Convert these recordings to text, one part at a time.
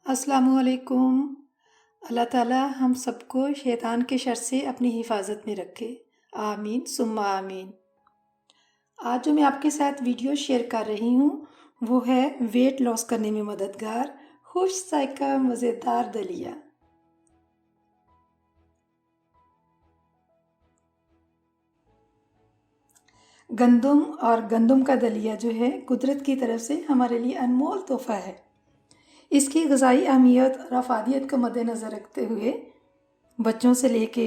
अस्सलामुअलैकुम। अल्लाह ताला हम सबको शैतान के शर से अपनी हिफाजत में रखे। आमीन सुम्मा आमीन। आज जो मैं आपके साथ वीडियो शेयर कर रही हूँ वो है वेट लॉस करने में मददगार खुश जायका मज़ेदार दलिया। गंदम और गंदम का दलिया जो है कुदरत की तरफ से हमारे लिए अनमोल तोहफ़ा है। इसकी ग़िज़ाई अहमियत और अफादियत को मद्देनज़र रखते हुए बच्चों से लेके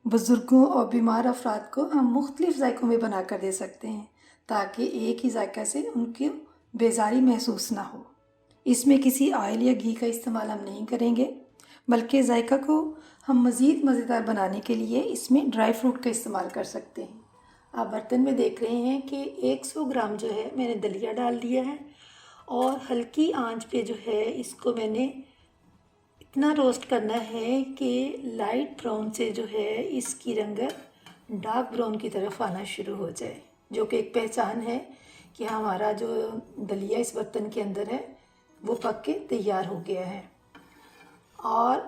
बुज़ुर्गों और बीमार अफराद को हम मुख्तलिफ़ ज़ायक़ों में बना कर दे सकते हैं ताकि एक ही ज़ायक़ा से उनकी बेज़ारी महसूस ना हो। इसमें किसी ऑयल या घी का इस्तेमाल हम नहीं करेंगे, बल्कि ज़ायक़ा को हम मज़ीद मज़ेदार बनाने के लिए इसमें ड्राई फ्रूट का इस्तेमाल कर सकते हैं। आप बर्तन में देख रहे हैं कि 100 ग्राम जो है मैंने दलिया डाल दिया है और हल्की आंच पे जो है इसको मैंने इतना रोस्ट करना है कि लाइट ब्राउन से जो है इसकी रंगत डार्क ब्राउन की तरफ आना शुरू हो जाए, जो कि एक पहचान है कि हमारा जो दलिया इस बर्तन के अंदर है वो पक के तैयार हो गया है। और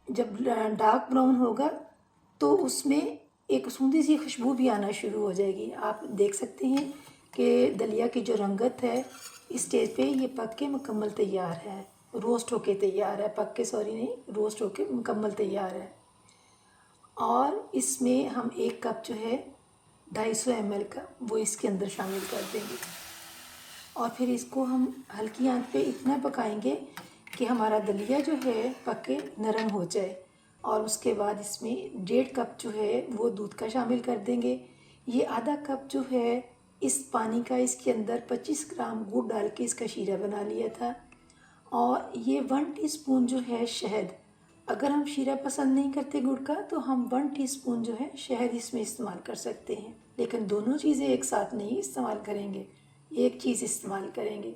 जब डार्क ब्राउन होगा तो उसमें एक सूंधी सी खुशबू भी आना शुरू हो जाएगी। आप देख सकते हैं कि दलिया की जो रंगत है इस स्टेज पे ये पक के मुकम्मल तैयार है, रोस्ट होके तैयार है, पक के सॉरी नहीं, रोस्ट होके मुकम्मल तैयार है। और इसमें हम 1 कप जो है 250 ml का वो इसके अंदर शामिल कर देंगे और फिर इसको हम हल्की आंच पे इतना पकाएंगे कि हमारा दलिया जो है पक के नरम हो जाए। और उसके बाद इसमें 1.5 कप जो है वो दूध का शामिल कर देंगे। ये आधा कप जो है इस पानी का इसके अंदर 25 ग्राम गुड़ डाल के इसका शीरा बना लिया था। और ये 1 टीस्पून जो है शहद, अगर हम शीरा पसंद नहीं करते गुड़ का तो हम 1 टीस्पून जो है शहद इसमें इस्तेमाल कर सकते हैं, लेकिन दोनों चीज़ें एक साथ नहीं इस्तेमाल करेंगे, एक चीज़ इस्तेमाल करेंगे।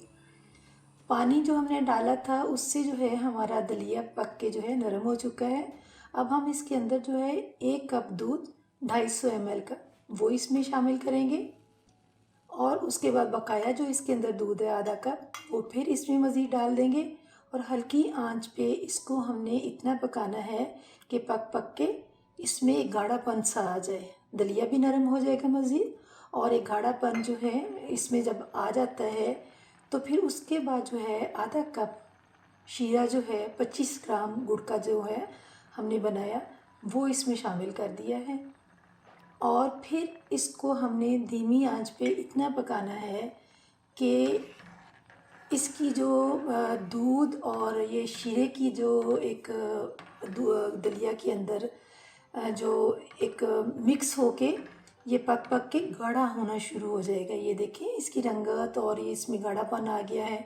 पानी जो हमने डाला था उससे जो है हमारा दलिया पक के जो है नरम हो चुका है। अब हम इसके अंदर जो है 1 कप दूध 250 ml का वो इसमें शामिल करेंगे और उसके बाद बकाया जो इसके अंदर दूध है आधा कप वो फिर इसमें मज़ीद डाल देंगे और हल्की आंच पे इसको हमने इतना पकाना है कि पक पक के इसमें एक गाढ़ापन सा आ जाए। दलिया भी नरम हो जाएगा मज़ीद और एक गाढ़ापन जो है इसमें जब आ जाता है तो फिर उसके बाद जो है आधा कप शीरा जो है 25 ग्राम गुड़ का जो है हमने बनाया वो इसमें शामिल कर दिया है और फिर इसको हमने धीमी आंच पे इतना पकाना है कि इसकी जो दूध और ये शीरे की जो एक दलिया के अंदर जो एक मिक्स होके ये पक पक के गाढ़ा होना शुरू हो जाएगा। ये देखें इसकी रंगत और ये इसमें गाढ़ापन आ गया है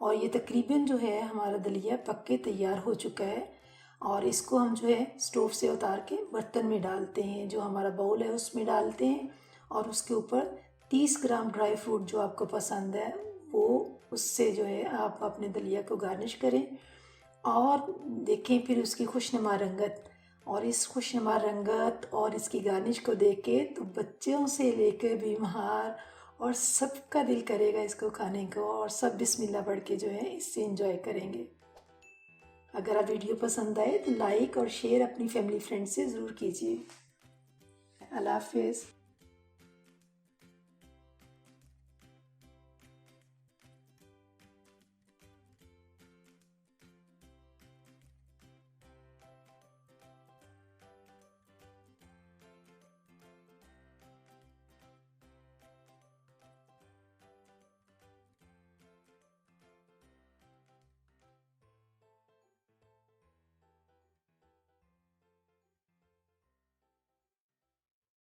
और ये तकरीबन जो है हमारा दलिया पक के तैयार हो चुका है। और इसको हम जो है स्टोव से उतार के बर्तन में डालते हैं, जो हमारा बाउल है उसमें डालते हैं और उसके ऊपर 30 ग्राम ड्राई फ्रूट जो आपको पसंद है वो उससे जो है आप अपने दलिया को गार्निश करें। और देखें फिर उसकी खुशनुमा रंगत, और इस खुशनुमा रंगत और इसकी गार्निश को देख के तो बच्चों से लेकर बीमार और सबका दिल करेगा इसको खाने को और सब बिस्मिल्लाह पढ़ के जो है इससे एंजॉय करेंगे। अगर आप वीडियो पसंद आए तो लाइक और शेयर अपनी फैमिली फ्रेंड से ज़रूर कीजिए। अल्लाह हाफ़िज़।